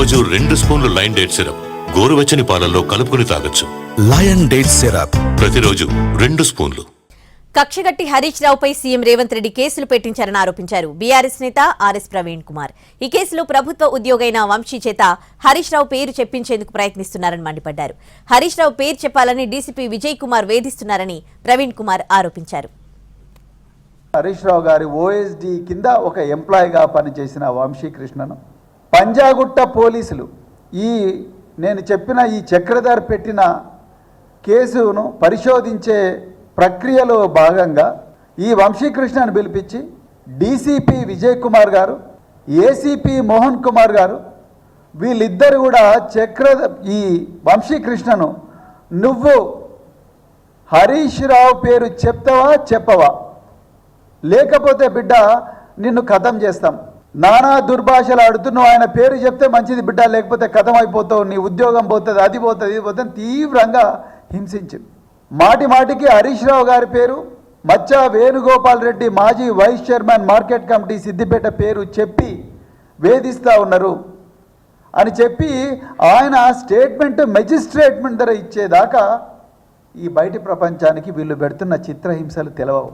రోజు 2 స్పూన్లు lion date syrup గోరువెచ్చని పాలల్లో కలుపుకుని తాగొచ్చు. లయన్ డేట్ సిరప్ ప్రతిరోజు 2 స్పూన్లు. కక్షగట్టి హరీష్ రావుపై సీఎం రేవంత్ రెడ్డి కేసులు పెట్టించారని ఆరోపించారు బీఆర్ఎస్ నేత ఆర్ఎస్ ప్రవీణ్ కుమార్. ఈ కేసులో ప్రభుత్వ ఉద్యోగైన వంశీ చేత హరీష్ రావు పేరు చెప్పించేందుకు ప్రయత్నిస్తున్నారని మండిపడ్డారు. హరీష్ రావు పేరు చెప్పాలని డీసీపీ విజయ్ కుమార్ వేధిస్తున్నారని ప్రవీణ్ కుమార్ ఆరోపించారు. హరీష్ రావు గారి ఓఎస్డి కింద ఒక ఎంప్లాయీగా పనిచేసిన వంశీకృష్ణను పంజాగుట్ట పోలీసులు నేను చెప్పిన ఈ చక్రధర్ పెట్టిన కేసును పరిశోధించే ప్రక్రియలో భాగంగా ఈ వంశీకృష్ణను పిలిపించి డీసీపీ విజయ్ కుమార్ గారు, ఏసీపీ మోహన్ కుమార్ గారు వీళ్ళిద్దరు కూడా ఈ వంశీకృష్ణను నువ్వు హరీష్ రావు పేరు చెప్పవా లేకపోతే బిడ్డ నిన్ను ఖతం చేస్తాం, నానా దుర్భాషలు ఆడుతూ నువ్వు ఆయన పేరు చెప్తే మంచిది బిడ్డ, లేకపోతే ఖతం అయిపోతావు, నీ ఉద్యోగం పోతుంది, అది పోతుంది, ఇది పోతుంది తీవ్రంగా హింసించింది. మాటి మాటికి హరీష్ రావు గారి పేరు, మచ్చా వేణుగోపాల్ రెడ్డి మాజీ vice chairman market committee Siddipet పేరు చెప్పి వేధిస్తూ ఉన్నారు అని చెప్పి ఆయన స్టేట్మెంట్ మెజిస్ట్రేట్మెంట్ ధర ఇచ్చేదాకా ఈ బయటి ప్రపంచానికి వీళ్ళు పెడుతున్న చిత్రహింసలు తెలవవు.